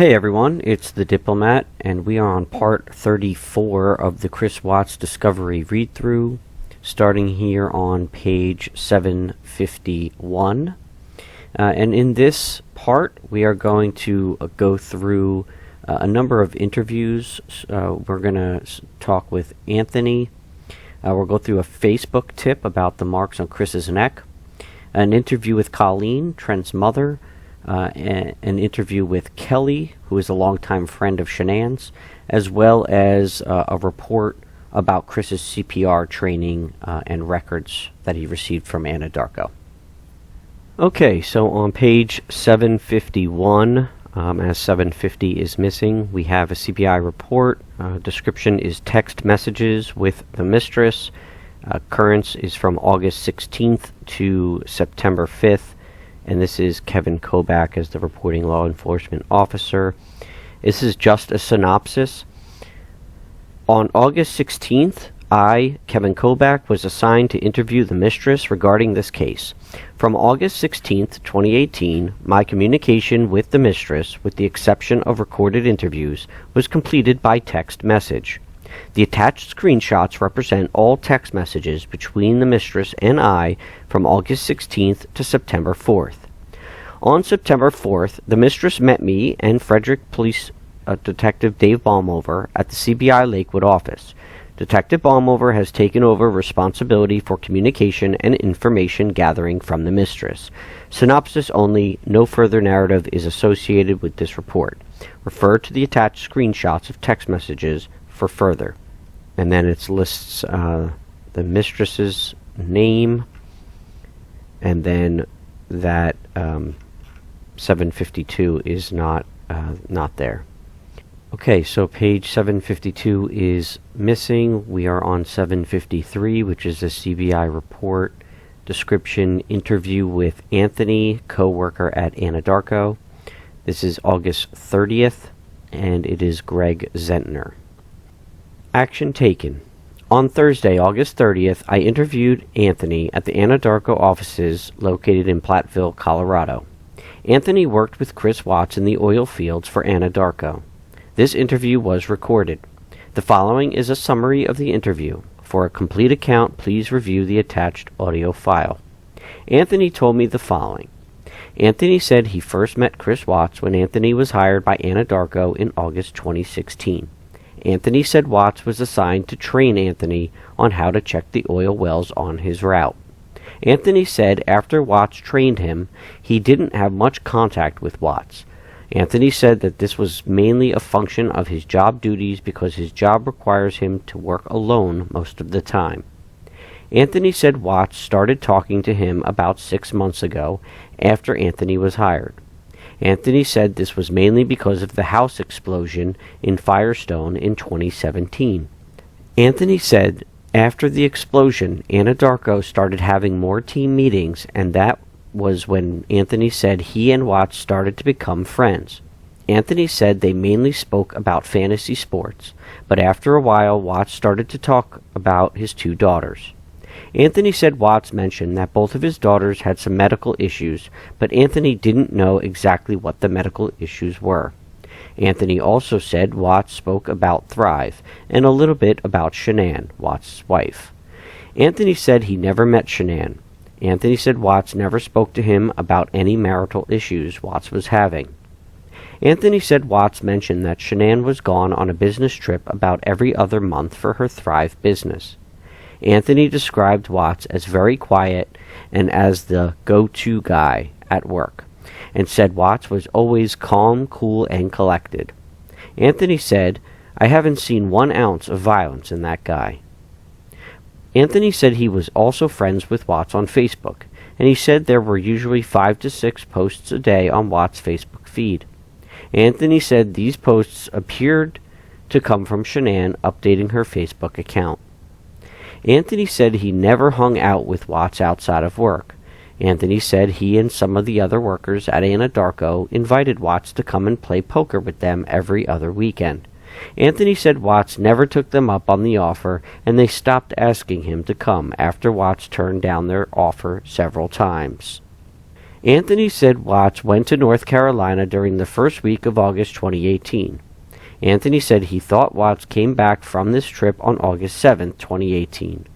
Hey everyone, it's the Diplomat, and we are on part 34 of the Chris Watts Discovery Read-Through, starting here on page 751. And in this part, we are going to go through a number of interviews. We're going to talk with Anthony. We'll go through a Facebook tip about the marks on Chris's neck, an interview with Colleen, Trent's mother, an interview with Kellie, who is a longtime friend of Shanann's, as well as a report about Chris's CPR training and records that he received from Anadarko. Okay, so on page 751, as 750 is missing, we have a CPI report. Description is text messages with the mistress. Occurrence is from August 16th to September 5th. And this is Kevin Kobach as the reporting law enforcement officer. This is just a synopsis. On August 16th, I, Kevin Kobach, was assigned to interview the mistress regarding this case. From August 16th, 2018, my communication with the mistress, with the exception of recorded interviews, was completed by text message. The attached screenshots represent all text messages between the mistress and I from August 16th to September 4th. On September 4th, the mistress met me and Frederick Police Detective Dave Baumover at the CBI Lakewood office. Detective Baumover has taken over responsibility for communication and information gathering from the mistress. Synopsis only, no further narrative is associated with this report. Refer to the attached screenshots of text messages for further. And then it lists the mistress's name, and then that 752 is not there. Okay, so page 752 is missing. We are on 753, which is the CBI report. Description: interview with Anthony, co-worker at Anadarko. This is August 30th, and it is Greg Zentner. Action taken. On Thursday, August 30th, I interviewed Anthony at the Anadarko offices located in Platteville, Colorado. Anthony worked with Chris Watts in the oil fields for Anadarko. This interview was recorded. The following is a summary of the interview. For a complete account, please review the attached audio file. Anthony told me the following. Anthony said he first met Chris Watts when Anthony was hired by Anadarko in August 2016. Anthony said Watts was assigned to train Anthony on how to check the oil wells on his route. Anthony said after Watts trained him, he didn't have much contact with Watts. Anthony said that this was mainly a function of his job duties because his job requires him to work alone most of the time. Anthony said Watts started talking to him about 6 months ago after Anthony was hired. Anthony said this was mainly because of the house explosion in Firestone in 2017. Anthony said after the explosion, Anadarko started having more team meetings, and that was when Anthony said he and Watts started to become friends. Anthony said they mainly spoke about fantasy sports, but after a while Watts started to talk about his 2 daughters. Anthony said Watts mentioned that both of his daughters had some medical issues, but Anthony didn't know exactly what the medical issues were. Anthony also said Watts spoke about Thrive, and a little bit about Shanann, Watts' wife. Anthony said he never met Shanann. Anthony said Watts never spoke to him about any marital issues Watts was having. Anthony said Watts mentioned that Shanann was gone on a business trip about every other month for her Thrive business. Anthony described Watts as very quiet and as the go-to guy at work, and said Watts was always calm, cool, and collected. Anthony said, "I haven't seen 1 ounce of violence in that guy." Anthony said he was also friends with Watts on Facebook, and he said there were usually 5 to 6 posts a day on Watts' Facebook feed. Anthony said these posts appeared to come from Shanann updating her Facebook account. Anthony said he never hung out with Watts outside of work. Anthony said he and some of the other workers at Anadarko invited Watts to come and play poker with them every other weekend. Anthony said Watts never took them up on the offer, and they stopped asking him to come after Watts turned down their offer several times. Anthony said Watts went to North Carolina during the first week of August 2018. Anthony said he thought Watts came back from this trip on August 7, 2018.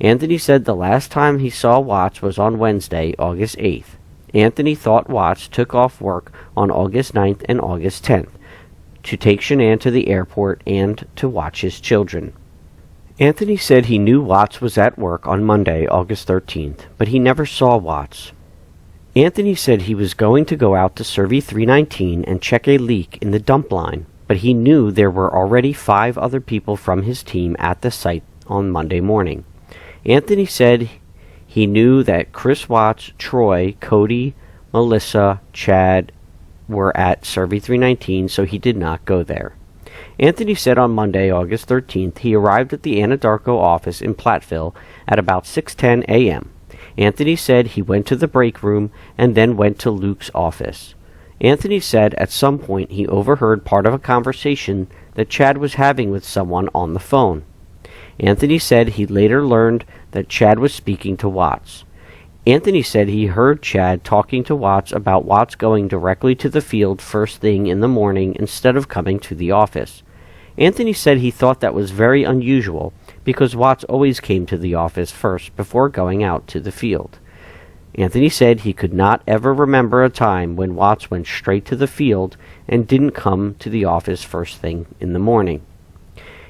Anthony said the last time he saw Watts was on Wednesday, August 8th. Anthony thought Watts took off work on August 9th and August 10th to take Shanann to the airport and to watch his children. Anthony said he knew Watts was at work on Monday, August 13th, but he never saw Watts. Anthony said he was going to go out to Survey 319 and check a leak in the dump line, but he knew there were already 5 other people from his team at the site on Monday morning. Anthony said he knew that Chris Watts, Troy, Cody, Melissa, Chad were at Survey 319, so he did not go there. Anthony said on Monday, August 13th, he arrived at the Anadarko office in Platteville at about 6:10 a.m. Anthony said he went to the break room and then went to Luke's office. Anthony said at some point he overheard part of a conversation that Chad was having with someone on the phone. Anthony said he later learned that Chad was speaking to Watts. Anthony said he heard Chad talking to Watts about Watts going directly to the field first thing in the morning instead of coming to the office. Anthony said he thought that was very unusual because Watts always came to the office first before going out to the field. Anthony said he could not ever remember a time when Watts went straight to the field and didn't come to the office first thing in the morning.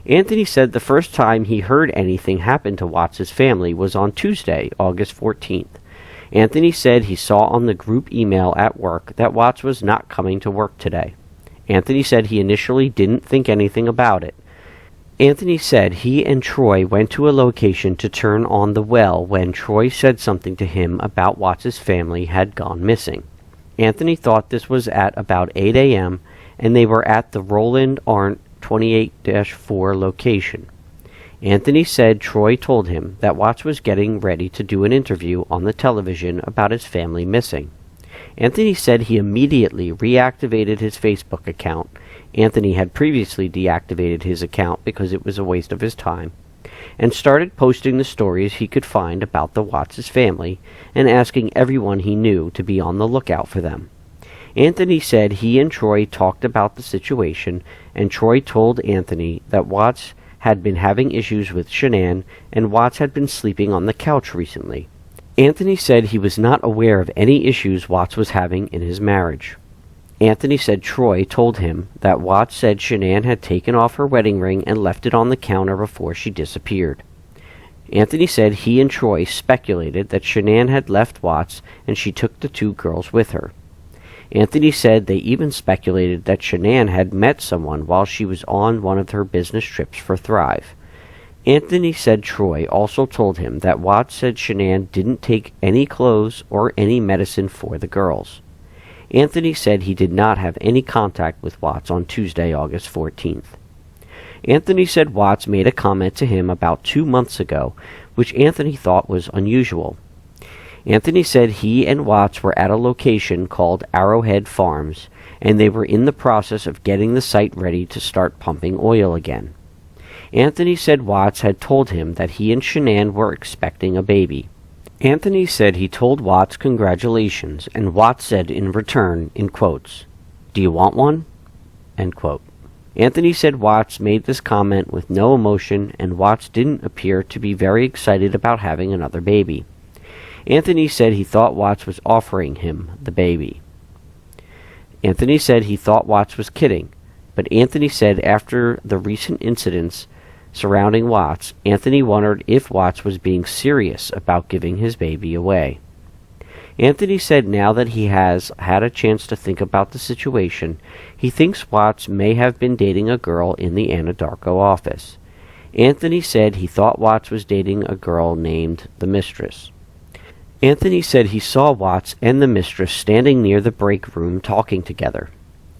Anthony said the first time he heard anything happen to Watts' family was on Tuesday, August 14th. Anthony said he saw on the group email at work that Watts was not coming to work today. Anthony said he initially didn't think anything about it. Anthony said he and Troy went to a location to turn on the well when Troy said something to him about Watts' family had gone missing. Anthony thought this was at about 8 a.m. and they were at the Roland Arndt 28-4 location. Anthony said Troy told him that Watts was getting ready to do an interview on the television about his family missing. Anthony said he immediately reactivated his Facebook account. Anthony had previously deactivated his account because it was a waste of his time, and started posting the stories he could find about the Watts' family and asking everyone he knew to be on the lookout for them. Anthony said he and Troy talked about the situation, and Troy told Anthony that Watts had been having issues with Shanann and Watts had been sleeping on the couch recently. Anthony said he was not aware of any issues Watts was having in his marriage. Anthony said Troy told him that Watts said Shanann had taken off her wedding ring and left it on the counter before she disappeared. Anthony said he and Troy speculated that Shanann had left Watts and she took the 2 girls with her. Anthony said they even speculated that Shanann had met someone while she was on one of her business trips for Thrive. Anthony said Troy also told him that Watts said Shanann didn't take any clothes or any medicine for the girls. Anthony said he did not have any contact with Watts on Tuesday, August 14th. Anthony said Watts made a comment to him about 2 months ago, which Anthony thought was unusual. Anthony said he and Watts were at a location called Arrowhead Farms, and they were in the process of getting the site ready to start pumping oil again. Anthony said Watts had told him that he and Shanann were expecting a baby. Anthony said he told Watts congratulations, and Watts said in return, in quotes, "Do you want one?" End quote. Anthony said Watts made this comment with no emotion, and Watts didn't appear to be very excited about having another baby. Anthony said he thought Watts was offering him the baby. Anthony said he thought Watts was kidding, but Anthony said after the recent incidents surrounding Watts, Anthony wondered if Watts was being serious about giving his baby away. Anthony said now that he has had a chance to think about the situation, he thinks Watts may have been dating a girl in the Anadarko office. Anthony said he thought Watts was dating a girl named the Mistress. Anthony said he saw Watts and the Mistress standing near the break room talking together.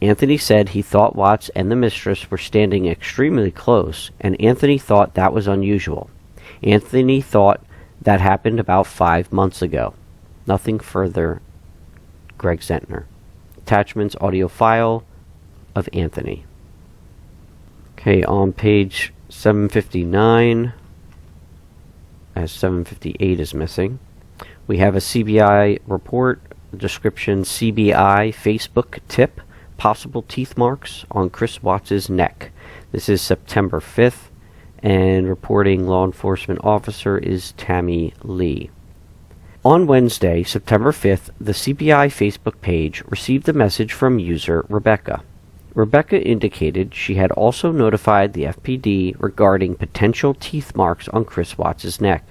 Anthony said he thought Watts and the Mistress were standing extremely close, and Anthony thought that was unusual. Anthony thought that happened about 5 months ago. Nothing further. Greg Zentner. Attachments audio file of Anthony. Okay, on page 759, as 758 is missing, we have a CBI report description: CBI Facebook tip, possible teeth marks on Chris Watts' neck. This is September 5th, and reporting law enforcement officer is Tammy Lee. On Wednesday, September 5th, the CBI Facebook page received a message from user Rebecca. Rebecca indicated she had also notified the FPD regarding potential teeth marks on Chris Watts' neck.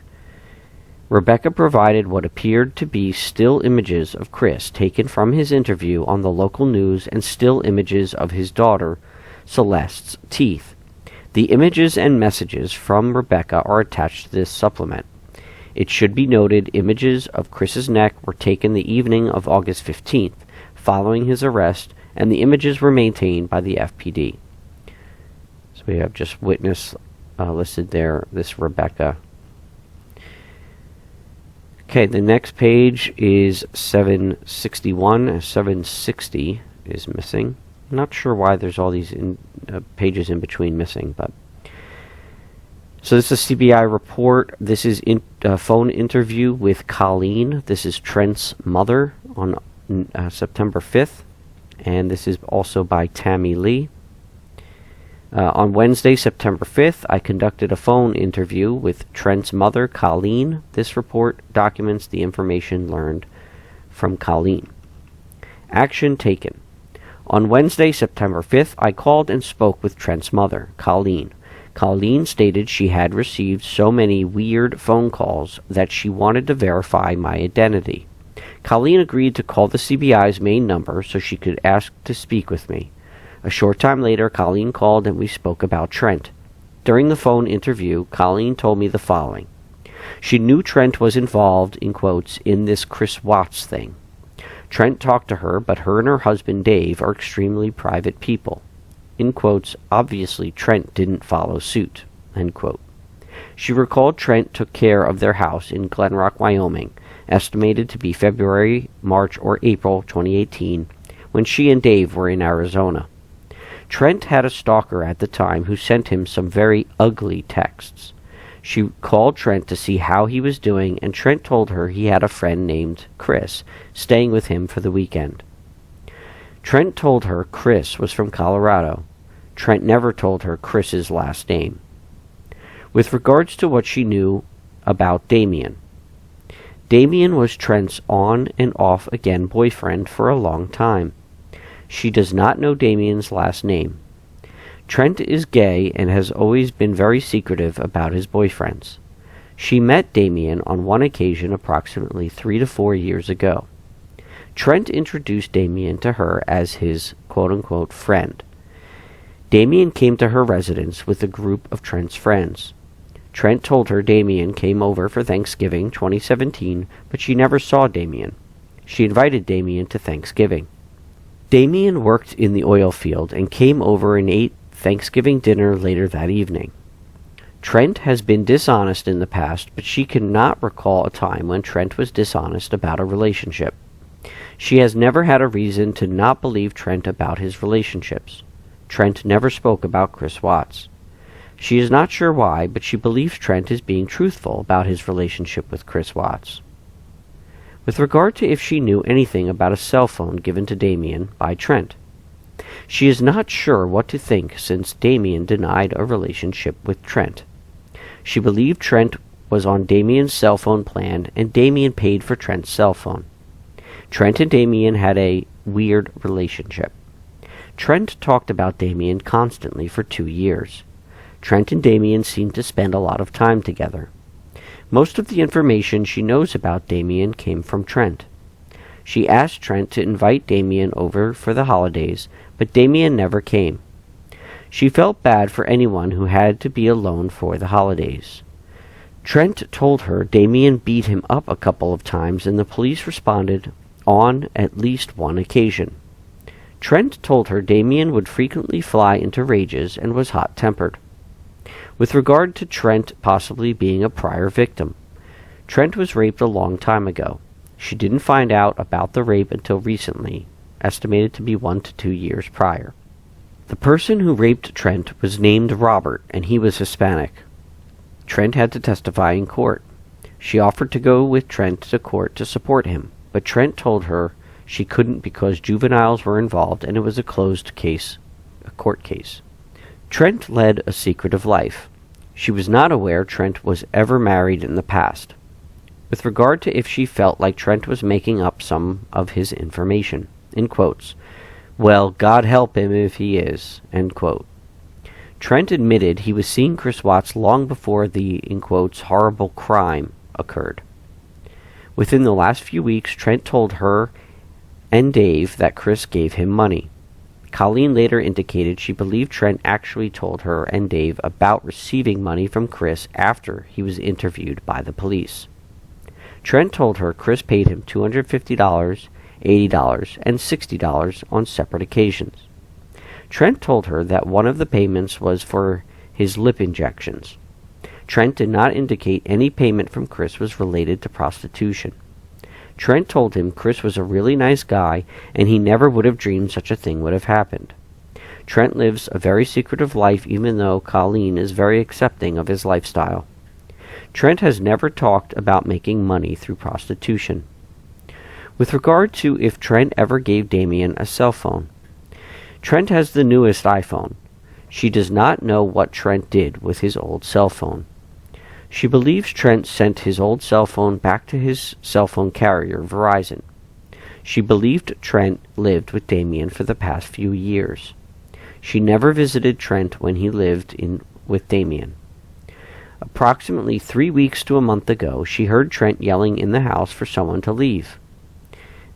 Rebecca provided what appeared to be still images of Chris taken from his interview on the local news and still images of his daughter, Celeste's teeth. The images and messages from Rebecca are attached to this supplement. It should be noted images of Chris's neck were taken the evening of August 15th, following his arrest, and the images were maintained by the FPD. So we have just witness listed there, this Rebecca. Okay, the next page is 761. 760 is missing. I'm not sure why there's all these pages in between missing, but so this is a CBI report. This is a phone interview with Colleen. This is Trent's mother on September 5th, and this is also by Tammy Lee. On Wednesday, September 5th, I conducted a phone interview with Trent's mother, Colleen. This report documents the information learned from Colleen. Action taken. On Wednesday, September 5th, I called and spoke with Trent's mother, Colleen. Colleen stated she had received so many weird phone calls that she wanted to verify my identity. Colleen agreed to call the CBI's main number so she could ask to speak with me. A short time later, Colleen called and we spoke about Trent. During the phone interview, Colleen told me the following. She knew Trent was involved, in quotes, in this Chris Watts thing. Trent talked to her, but her and her husband Dave are extremely private people. In quotes, obviously Trent didn't follow suit, end quote. She recalled Trent took care of their house in Glen Rock, Wyoming, estimated to be February, March, or April 2018, when she and Dave were in Arizona. Trent had a stalker at the time who sent him some very ugly texts. She called Trent to see how he was doing, and Trent told her he had a friend named Chris staying with him for the weekend. Trent told her Chris was from Colorado. Trent never told her Chris's last name. With regards to what she knew about Damian. Damian was Trent's on and off again boyfriend for a long time. She does not know Damian's last name. Trent is gay and has always been very secretive about his boyfriends. She met Damian on one occasion approximately 3 to 4 years ago. Trent introduced Damian to her as his quote-unquote friend. Damian came to her residence with a group of Trent's friends. Trent told her Damian came over for Thanksgiving 2017, but she never saw Damian. She invited Damian to Thanksgiving. Damian worked in the oil field and came over and ate Thanksgiving dinner later that evening. Trent has been dishonest in the past, but she cannot recall a time when Trent was dishonest about a relationship. She has never had a reason to not believe Trent about his relationships. Trent never spoke about Chris Watts. She is not sure why, but she believes Trent is being truthful about his relationship with Chris Watts. With regard to if she knew anything about a cell phone given to Damian by Trent. She is not sure what to think since Damian denied a relationship with Trent. She believed Trent was on Damian's cell phone plan and Damian paid for Trent's cell phone. Trent and Damian had a weird relationship. Trent talked about Damian constantly for 2 years. Trent and Damian seemed to spend a lot of time together. Most of the information she knows about Damian came from Trent. She asked Trent to invite Damian over for the holidays, but Damian never came. She felt bad for anyone who had to be alone for the holidays. Trent told her Damian beat him up a couple of times and the police responded on at least one occasion. Trent told her Damian would frequently fly into rages and was hot-tempered. With regard to Trent possibly being a prior victim, Trent was raped a long time ago. She didn't find out about the rape until recently, estimated to be 1 to 2 years prior. The person who raped Trent was named Robert, and he was Hispanic. Trent had to testify in court. She offered to go with Trent to court to support him. but Trent told her she couldn't because juveniles were involved and it was a closed case, a court case. Trent led a secretive life. She was not aware Trent was ever married in the past. With regard to if she felt like Trent was making up some of his information, in quotes, "Well, God help him if he is," end quote. Trent admitted he was seeing Chris Watts long before the, in quotes, horrible crime occurred. Within the last few weeks, Trent told her and Dave that Chris gave him money. Colleen later indicated she believed Trent actually told her and Dave about receiving money from Chris after he was interviewed by the police. Trent told her Chris paid him $250, $80, and $60 on separate occasions. Trent told her that one of the payments was for his lip injections. Trent did not indicate any payment from Chris was related to prostitution. Trent told him Chris was a really nice guy and he never would have dreamed such a thing would have happened. Trent lives a very secretive life even though Colleen is very accepting of his lifestyle. Trent has never talked about making money through prostitution. With regard to if Trent ever gave Damian a cell phone, Trent has the newest iPhone. She does not know what Trent did with his old cell phone. She believes Trent sent his old cell phone back to his cell phone carrier, Verizon. She believed Trent lived with Damian for the past few years. She never visited Trent when he lived with Damian. Approximately 3 weeks to a month ago, she heard Trent yelling in the house for someone to leave.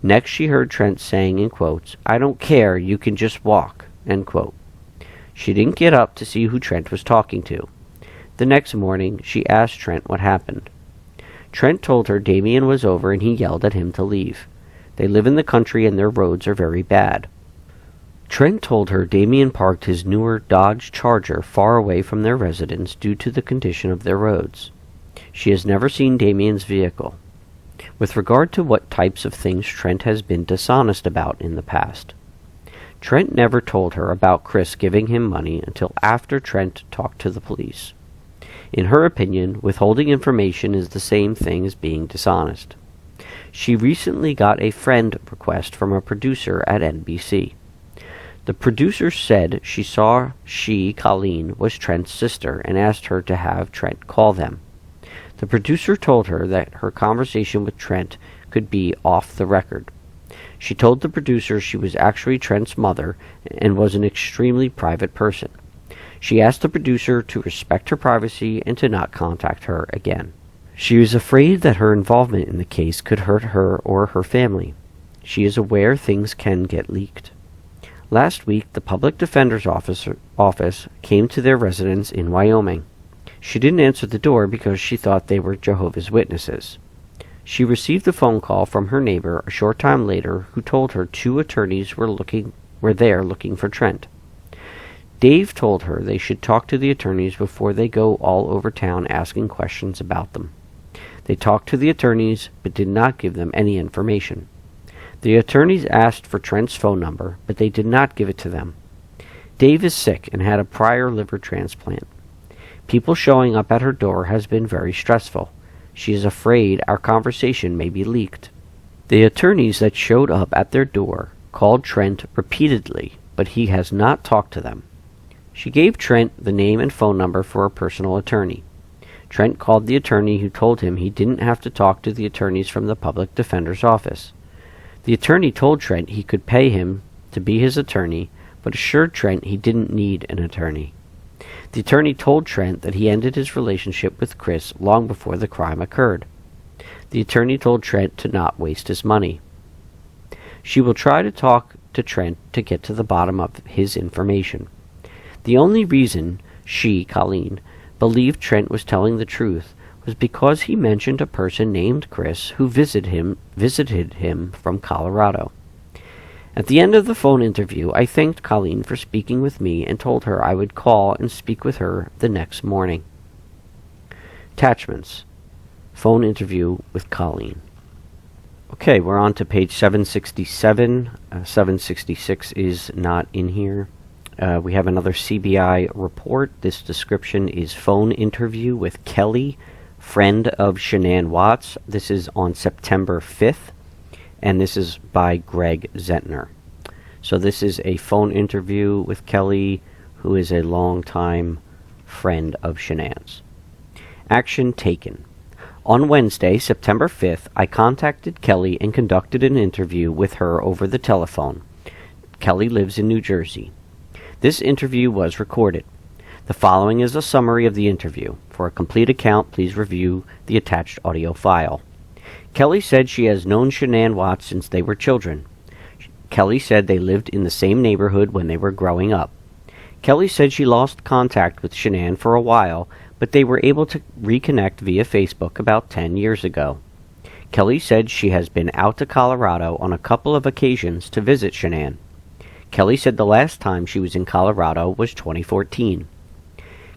Next, she heard Trent saying, in quotes, "I don't care, you can just walk," end quote. She didn't get up to see who Trent was talking to. The next morning, she asked Trent what happened. Trent told her Damian was over and he yelled at him to leave. They live in the country and their roads are very bad. Trent told her Damian parked his newer Dodge Charger far away from their residence due to the condition of their roads. She has never seen Damian's vehicle. With regard to what types of things Trent has been dishonest about in the past, Trent never told her about Chris giving him money until after Trent talked to the police. In her opinion, withholding information is the same thing as being dishonest. She recently got a friend request from a producer at NBC. The producer said she saw Colleen, was Trent's sister and asked her to have Trent call them. The producer told her that her conversation with Trent could be off the record. She told the producer she was actually Trent's mother and was an extremely private person. She asked the producer to respect her privacy and to not contact her again. She was afraid that her involvement in the case could hurt her or her family. She is aware things can get leaked. Last week, the public defender's office came to their residence in Wyoming. She didn't answer the door because she thought they were Jehovah's Witnesses. She received a phone call from her neighbor a short time later who told her 2 attorneys were there looking for Trent. Dave told her they should talk to the attorneys before they go all over town asking questions about them. They talked to the attorneys but did not give them any information. The attorneys asked for Trent's phone number, but they did not give it to them. Dave is sick and had a prior liver transplant. People showing up at her door has been very stressful. She is afraid our conversation may be leaked. The attorneys that showed up at their door called Trent repeatedly, but he has not talked to them. She gave Trent the name and phone number for a personal attorney. Trent called the attorney who told him he didn't have to talk to the attorneys from the public defender's office. The attorney told Trent he could pay him to be his attorney, but assured Trent he didn't need an attorney. The attorney told Trent that he ended his relationship with Chris long before the crime occurred. The attorney told Trent to not waste his money. She will try to talk to Trent to get to the bottom of his information. The only reason Colleen, believed Trent was telling the truth was because he mentioned a person named Chris who visited him from Colorado. At the end of the phone interview, I thanked Colleen for speaking with me and told her I would call and speak with her the next morning. Attachments. Phone interview with Colleen. Okay, we're on to page 767. 766 is not in here. We have another CBI report. This description is phone interview with Kellie, friend of Shanann Watts. This is on September 5th. and this is by Greg Zentner. So this is a phone interview with Kellie, who is a longtime friend of Shanann's. Action taken. On Wednesday, September 5th, I contacted Kellie and conducted an interview with her over the telephone. Kellie lives in New Jersey. This interview was recorded. The following is a summary of the interview. For a complete account, please review the attached audio file. Kellie said she has known Shanann Watts since they were children. Kellie said they lived in the same neighborhood when they were growing up. Kellie said she lost contact with Shanann for a while, but they were able to reconnect via Facebook about 10 years ago. Kellie said she has been out to Colorado on a couple of occasions to visit Shanann. Kellie said the last time she was in Colorado was 2014.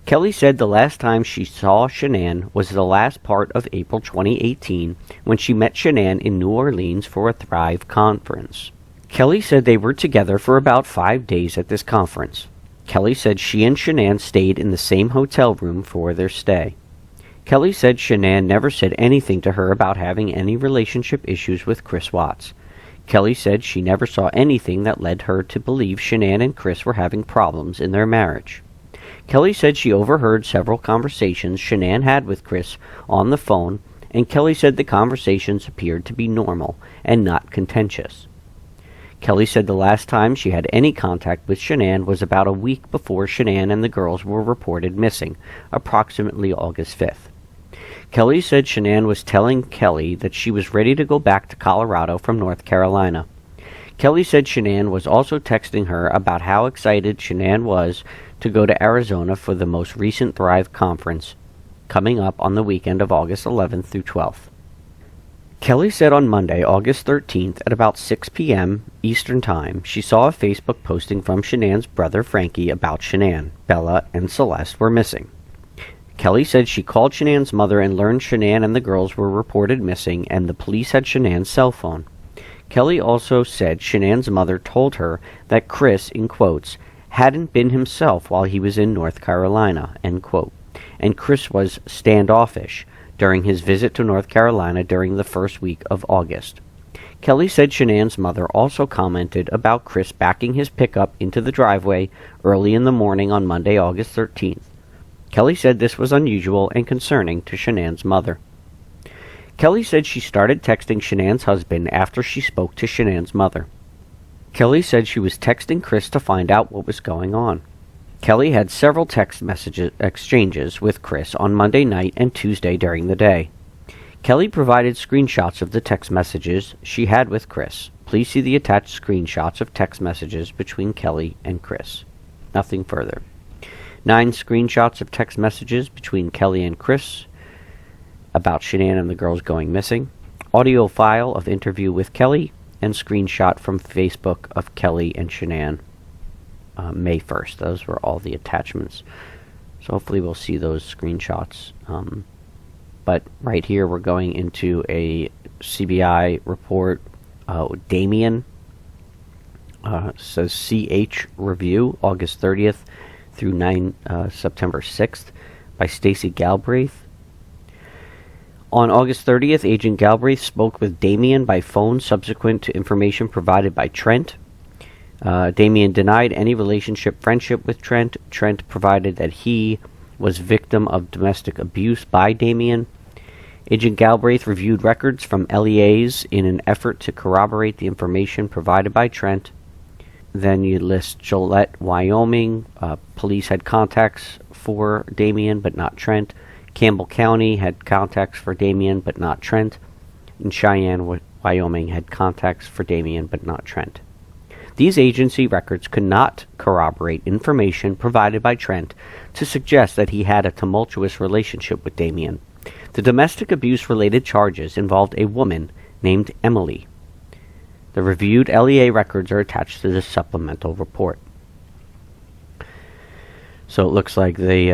Kellie said the last time she saw Shanann was the last part of April 2018 when she met Shanann in New Orleans for a Thrive conference. Kellie said they were together for about 5 days at this conference. Kellie said she and Shanann stayed in the same hotel room for their stay. Kellie said Shanann never said anything to her about having any relationship issues with Chris Watts. Kellie said she never saw anything that led her to believe Shanann and Chris were having problems in their marriage. Kellie said she overheard several conversations Shanann had with Chris on the phone, and Kellie said the conversations appeared to be normal and not contentious. Kellie said the last time she had any contact with Shanann was about a week before Shanann and the girls were reported missing, approximately August 5th. Kellie said Shanann was telling Kellie that she was ready to go back to Colorado from North Carolina. Kellie said Shanann was also texting her about how excited Shanann was to go to Arizona for the most recent Thrive conference, coming up on the weekend of August 11th through 12th. Kellie said on Monday, August 13th, at about 6 p.m. Eastern Time, she saw a Facebook posting from Shanann's brother Frankie about Shanann, Bella, and Celeste were missing. Kellie said she called Shanann's mother and learned Shanann and the girls were reported missing and the police had Shanann's cell phone. Kellie also said Shanann's mother told her that Chris, in quotes, hadn't been himself while he was in North Carolina, end quote, and Chris was standoffish during his visit to North Carolina during the first week of August. Kellie said Shanann's mother also commented about Chris backing his pickup into the driveway early in the morning on Monday, August 13th. Kellie said this was unusual and concerning to Shanann's mother. Kellie said she started texting Shanann's husband after she spoke to Shanann's mother. Kellie said she was texting Chris to find out what was going on. Kellie had several text message exchanges with Chris on Monday night and Tuesday during the day. Kellie provided screenshots of the text messages she had with Chris. Please see the attached screenshots of text messages between Kellie and Chris. Nothing further. 9 screenshots of text messages between Kellie and Chris about Shanann and the girls going missing. Audio file of interview with Kellie, and screenshot from Facebook of Kellie and Shanann May 1st. Those were all the attachments. So hopefully we'll see those screenshots. But right here we're going into a CBI report. Damian says CH review August 30th through September 6th by Stacy Galbraith. On August 30th, Agent Galbraith spoke with Damian by phone subsequent to information provided by Trent. Damian denied any friendship with Trent. Trent provided that he was victim of domestic abuse by Damian. Agent Galbraith reviewed records from LEAs in an effort to corroborate the information provided by Trent. Then you list Gillette, Wyoming. Police had contacts for Damian, but not Trent. Campbell County had contacts for Damian, but not Trent. And Cheyenne, Wyoming had contacts for Damian, but not Trent. These agency records could not corroborate information provided by Trent to suggest that he had a tumultuous relationship with Damian. The domestic abuse-related charges involved a woman named Emily. The reviewed LEA records are attached to this supplemental report. So it looks like they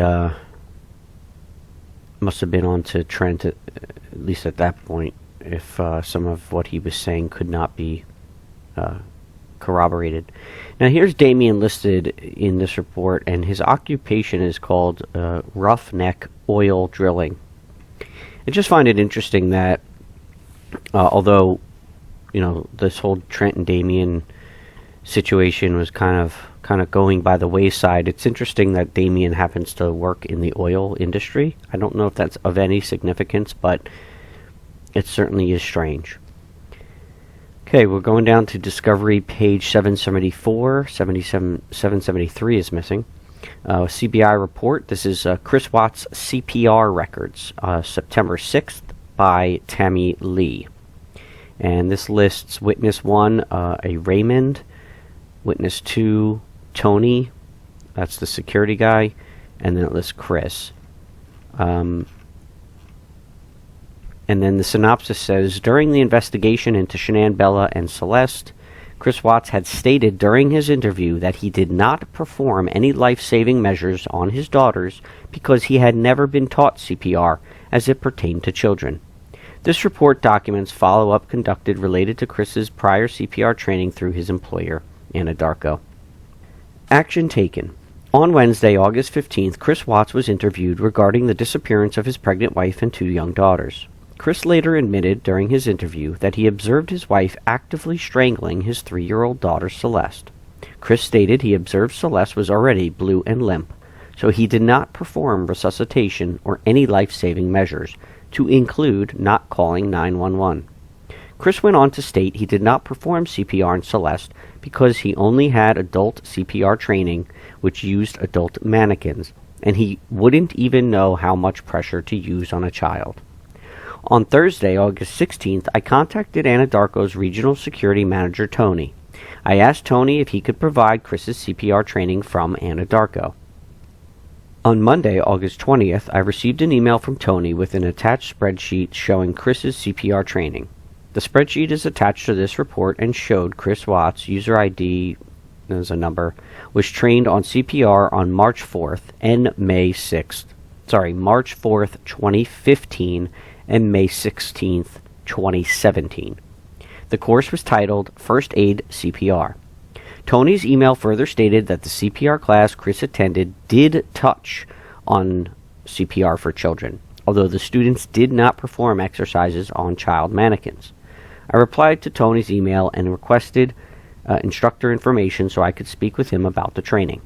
must have been on to Trent, at least at that point, if some of what he was saying could not be corroborated. Now here's Damian listed in this report, and his occupation is called roughneck oil drilling. I just find it interesting that although this whole Trent and Damian situation was kind of going by the wayside. It's interesting that Damian happens to work in the oil industry. I don't know if that's of any significance, but it certainly is strange. Okay, we're going down to Discovery, page 774. 773 is missing. CBI report. This is Chris Watts' CPR records, September 6th by Tammy Lee. And this lists witness 1, a Raymond, witness 2, Tony, that's the security guy, and then it lists Chris. And then the synopsis says, during the investigation into Shanann, Bella, and Celeste, Chris Watts had stated during his interview that he did not perform any life-saving measures on his daughters because he had never been taught CPR as it pertained to children. This report documents follow-up conducted related to Chris's prior CPR training through his employer, Anadarko. Action taken. On Wednesday, August 15th, Chris Watts was interviewed regarding the disappearance of his pregnant wife and 2 young daughters. Chris later admitted during his interview that he observed his wife actively strangling his 3-year-old daughter Celeste. Chris stated he observed Celeste was already blue and limp, so he did not perform resuscitation or any life-saving measures, to include not calling 911. Chris went on to state he did not perform CPR on Celeste because he only had adult CPR training, which used adult mannequins, and he wouldn't even know how much pressure to use on a child. On Thursday, August 16th, I contacted Anadarko's regional security manager, Tony. I asked Tony if he could provide Chris's CPR training from Anadarko. On Monday, August 20th, I received an email from Tony with an attached spreadsheet showing Chris's CPR training. The spreadsheet is attached to this report and showed Chris Watts, user ID, there's a number, was trained on CPR on March 4th and March 4th, 2015, and May 16th, 2017. The course was titled First Aid CPR. Tony's email further stated that the CPR class Chris attended did touch on CPR for children, although the students did not perform exercises on child mannequins. I replied to Tony's email and requested instructor information so I could speak with him about the training.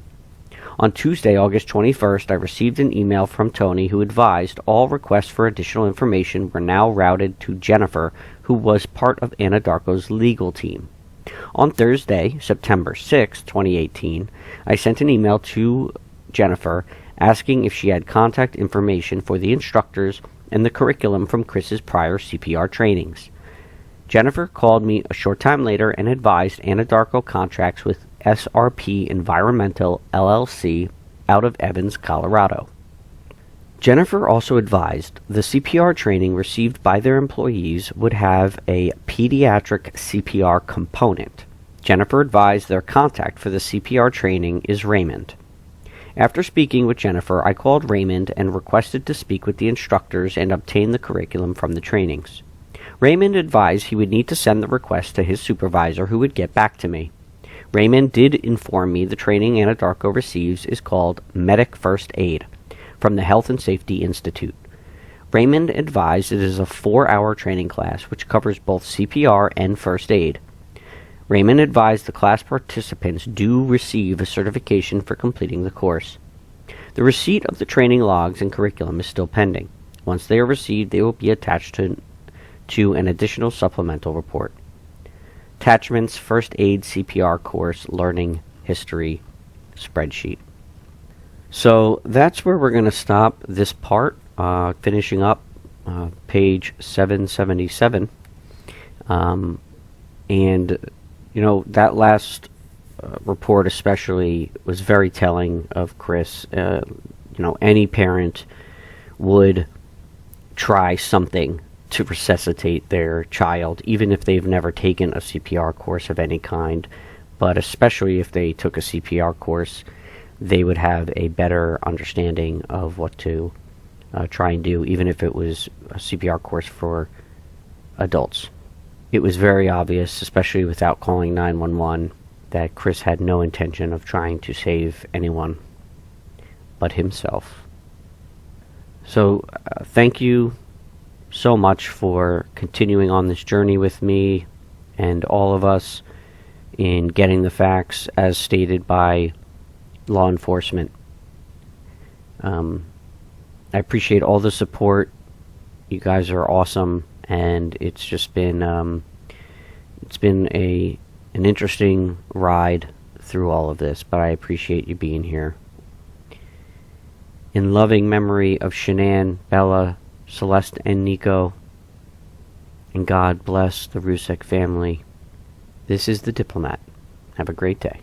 On Tuesday, August 21st, I received an email from Tony who advised all requests for additional information were now routed to Jennifer, who was part of Anadarko's legal team. On Thursday, September 6, 2018, I sent an email to Jennifer asking if she had contact information for the instructors and the curriculum from Chris's prior CPR trainings. Jennifer called me a short time later and advised Anadarko contracts with SRP Environmental LLC out of Evans, Colorado. Jennifer also advised the CPR training received by their employees would have a pediatric CPR component. Jennifer advised their contact for the CPR training is Raymond. After speaking with Jennifer, I called Raymond and requested to speak with the instructors and obtain the curriculum from the trainings. Raymond advised he would need to send the request to his supervisor, who would get back to me. Raymond did inform me the training Anadarko receives is called Medic First Aid from the Health and Safety Institute. Raymond advised it is a 4-hour training class which covers both CPR and first aid. Raymond advised the class participants do receive a certification for completing the course. The receipt of the training logs and curriculum is still pending. Once they are received, they will be attached to an additional supplemental report. Attachments, First Aid CPR course, Learning History spreadsheet. So that's where we're going to stop this part, finishing up page 777. And, that last report especially was very telling of Chris. Any parent would try something to resuscitate their child, even if they've never taken a CPR course of any kind, but especially if they took a CPR course, they would have a better understanding of what to try and do, even if it was a CPR course for adults. It was very obvious, especially without calling 911, that Chris had no intention of trying to save anyone but himself. So, thank you so much for continuing on this journey with me. and all of us in getting the facts as stated by law enforcement. I appreciate all the support. You guys are awesome, and it's just been an interesting ride through all of this, but I appreciate you being here. In loving memory of Shanann, Bella, Celeste, and Nico, and God bless the Rusek family, this is The Diplomat. Have a great day.